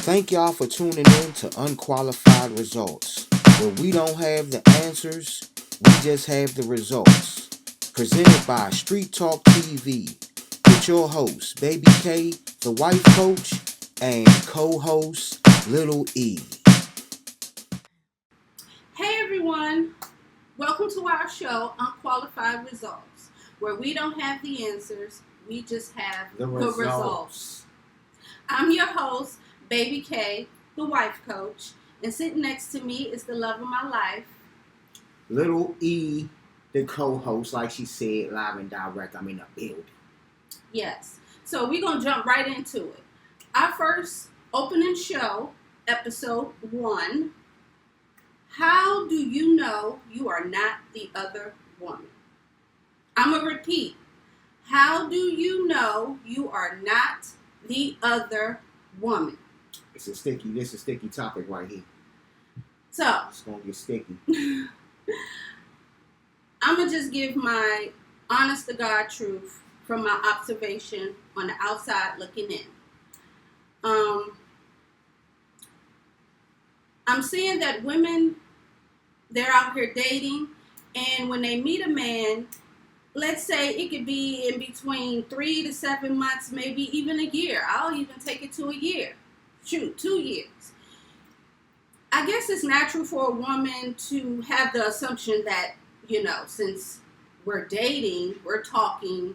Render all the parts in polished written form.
Thank y'all for tuning in to Unqualified Results, where we don't have the answers, we just have the results. Presented by Street Talk TV with your host, Baby K, the wife coach, and co-host, Lil E. Hey everyone, welcome to our show, Unqualified Results, where we don't have the answers, we just have the results. I'm your host, Baby K, the wife coach, and sitting next to me is the love of my life, Lil E, the co-host, like she said, live and direct. I'm in the building. Yes, so we're going to jump right into it. Our first opening show, episode 1, how do you know you are not the other woman? I'm going to repeat. How do you know you are not the other woman? This is a sticky topic right here. So, it's going to get sticky. I'm going to just give my honest to God truth from my observation on the outside looking in. I'm seeing that women, they're out here dating, and when they meet a man, let's say it could be in between 3 to 7 months, maybe even a year. I'll even take it to a year. Shoot, 2 years. I guess it's natural for a woman to have the assumption that, since we're dating, we're talking,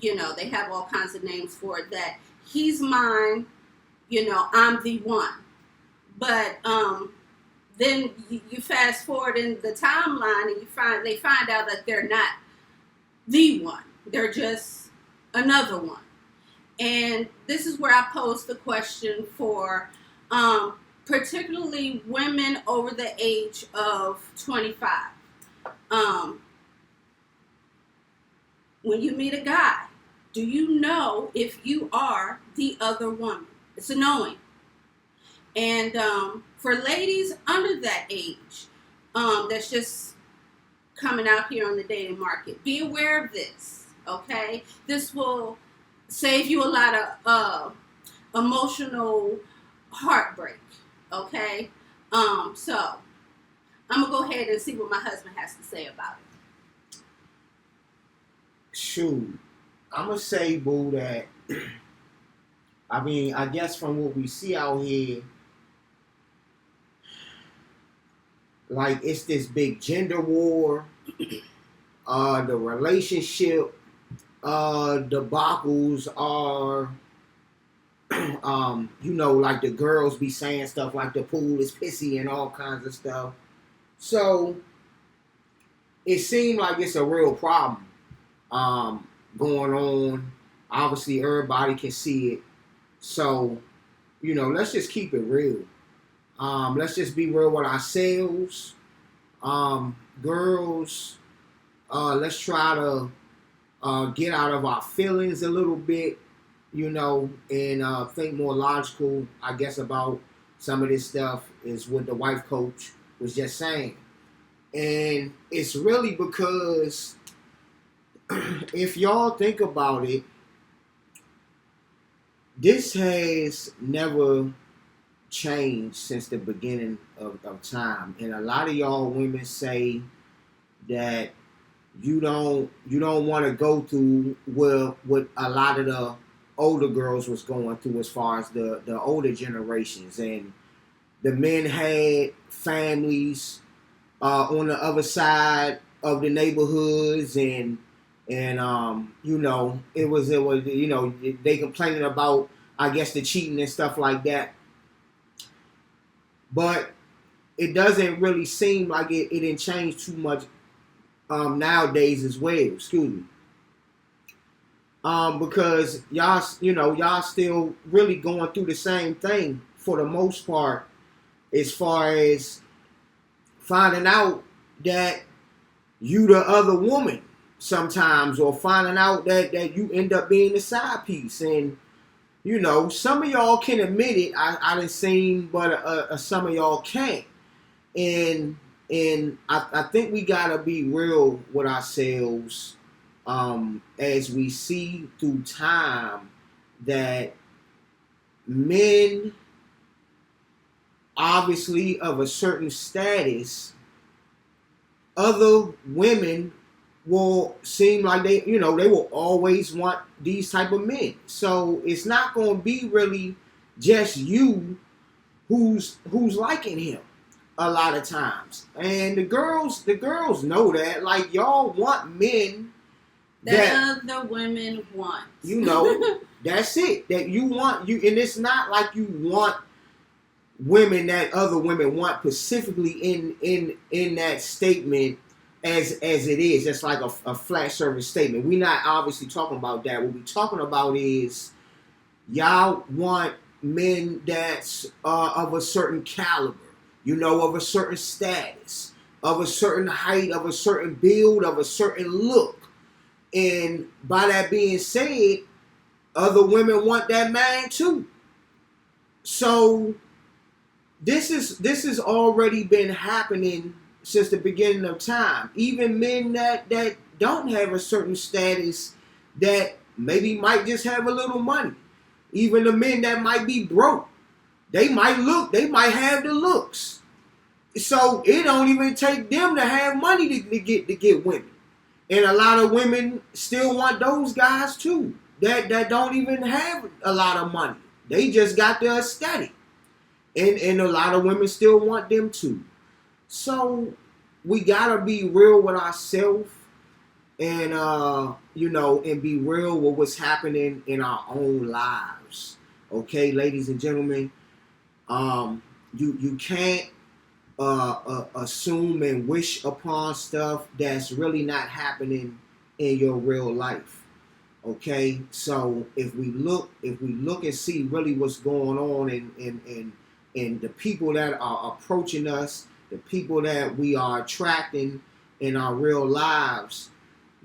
they have all kinds of names for it, that he's mine, I'm the one. But then you fast forward in the timeline and they find out that they're not the one. They're just another one. And this is where I pose the question for particularly women over the age of 25. When you meet a guy, do you know if you are the other woman? It's a knowing. And for ladies under that age, that's just coming out here on the dating market, be aware of this, okay? This will save you a lot of emotional heartbreak, okay? So I'm going to go ahead and see what my husband has to say about it. Shoot, I'm going to say, boo, that, I guess from what we see out here, like, it's this big gender war, the relationship debacles are, like the girls be saying stuff like the pool is pissy and all kinds of stuff. So, it seemed like it's a real problem going on. Obviously, everybody can see it. So, let's just keep it real. Let's just be real with ourselves. Girls, let's try to get out of our feelings a little bit, and think more logical, I guess, about some of this stuff is what the wife coach was just saying. And it's really because if y'all think about it, this has never changed since the beginning of time. And a lot of y'all women say that you don't want to go through what a lot of the older girls was going through as far as the older generations. And the men had families on the other side of the neighborhoods, and it was they complaining about, I guess, the cheating and stuff like that. But it doesn't really seem like it didn't change too much nowadays as well. Excuse me. Because y'all still really going through the same thing for the most part, as far as finding out that you the other woman sometimes, or finding out that you end up being the side piece. And some of y'all can admit it. I done seen, but some of y'all can't. And I think we gotta be real with ourselves, as we see through time that men obviously of a certain status, other women will seem like they will always want these type of men. So it's not going to be really just you who's liking him a lot of times. And the girls know that. Like, y'all want men that other women want. That's it. That you want you, and it's not like you want women that other women want specifically in that statement as it is. That's like a flat surface statement. We're not obviously talking about that. What we're talking about is y'all want men that's of a certain caliber, of a certain status, of a certain height, of a certain build, of a certain look. And by that being said, other women want that man too. So this is already been happening since the beginning of time. Even men that don't have a certain status, that maybe might just have a little money. Even the men that might be broke, they might have the looks. So it don't even take them to have money to get women. And a lot of women still want those guys too, that don't even have a lot of money. They just got the aesthetic. And a lot of women still want them too. So we gotta be real with ourselves, and and be real with what's happening in our own lives. Okay, ladies and gentlemen, you can't assume and wish upon stuff that's really not happening in your real life. Okay, so if we look and see really what's going on and the people that are approaching us, the people that we are attracting in our real lives,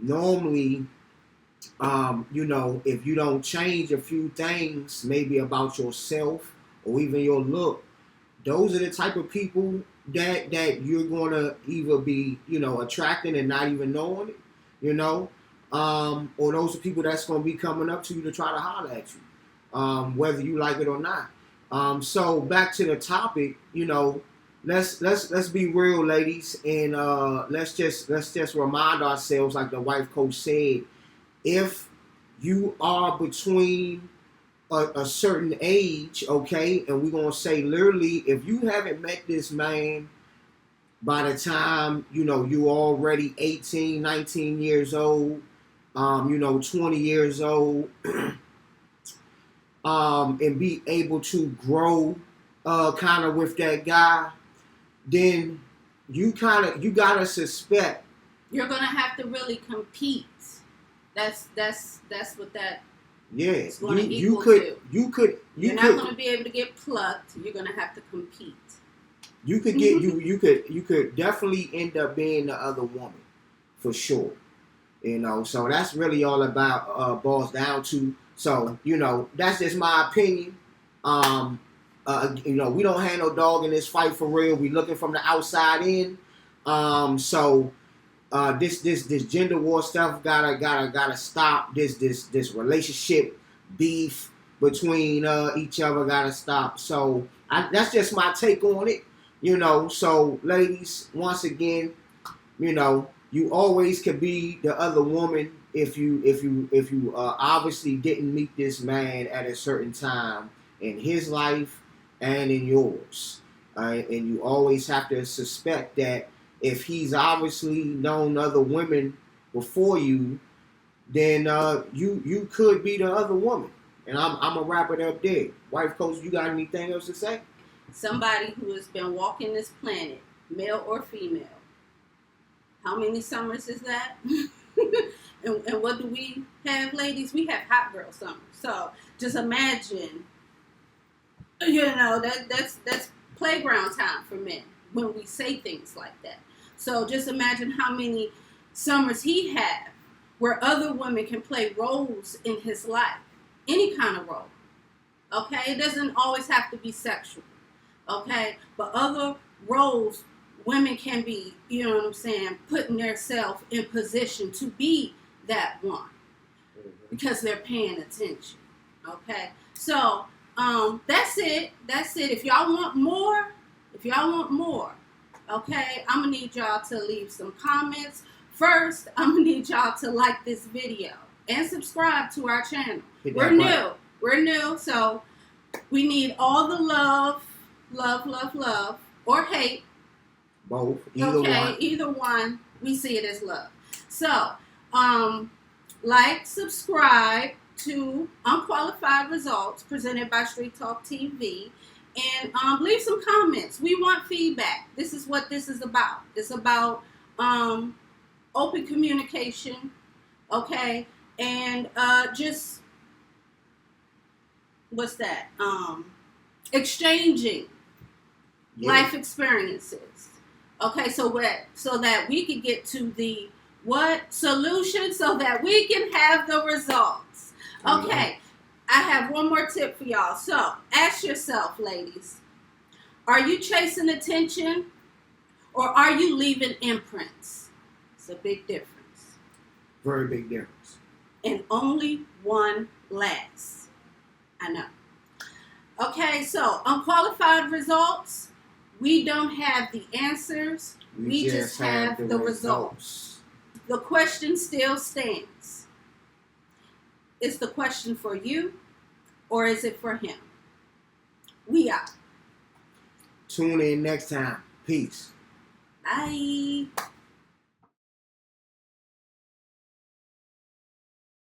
normally, if you don't change a few things, maybe about yourself or even your look, those are the type of people that you're going to either be, attracting and not even knowing it, or those are people that's going to be coming up to you to try to holler at you, whether you like it or not. So back to the topic, let's be real, ladies, and let's just remind ourselves, like the wife coach said, if you are between a certain age, okay, and we're gonna say literally, if you haven't met this man by the time you already 18, 19 years old, 20 years old, and be able to grow kind of with that guy, then you gotta suspect you're gonna have to really compete. That's what that is going to equal to. You're not going to be able to get plucked. You're going to have to compete. You could get you could definitely end up being the other woman, for sure. So that's really all about boils down to. So that's just my opinion. We don't have no dog in this fight for real. We looking from the outside in. This gender war stuff gotta stop. This relationship beef between each other gotta stop. So that's just my take on it. So ladies, once again, you always could be the other woman if you obviously didn't meet this man at a certain time in his life and in yours. And you always have to suspect that if he's obviously known other women before you, then you could be the other woman. And I'm gonna wrap it up there. Wife coach, you got anything else to say? Somebody who has been walking this planet, male or female. How many summers is that? and what do we have, ladies? We have hot girl summers. So just imagine, that's playground time for men when we say things like that. So just imagine how many summers he had where other women can play roles in his life. Any kind of role. Okay? It doesn't always have to be sexual. Okay? But other roles women can be, putting themselves in position to be that one. Because they're paying attention. Okay? So, that's it. If y'all want more, If y'all want more, okay, I'm going to need y'all to leave some comments. First, I'm going to need y'all to like this video and subscribe to our channel. We're new. We're new, so we need all the love, or hate. Both. Either one. We see it as love. So, like, subscribe to Unqualified Results presented by Street Talk TV, and leave some comments. We want feedback. This is what this is about. It's about open communication, okay, and just what's that? Exchanging life experiences. Okay, so that we can get to the solution, so that we can have the results. Okay, I have one more tip for y'all. So ask yourself, ladies, are you chasing attention or are you leaving imprints? It's a big difference. Very big difference. And only one lasts. I know. Okay, so Unqualified Results, we don't have the answers. We just have the results. The question still stands. Is the question for you or is it for him? We are. Tune in next time. Peace. Bye.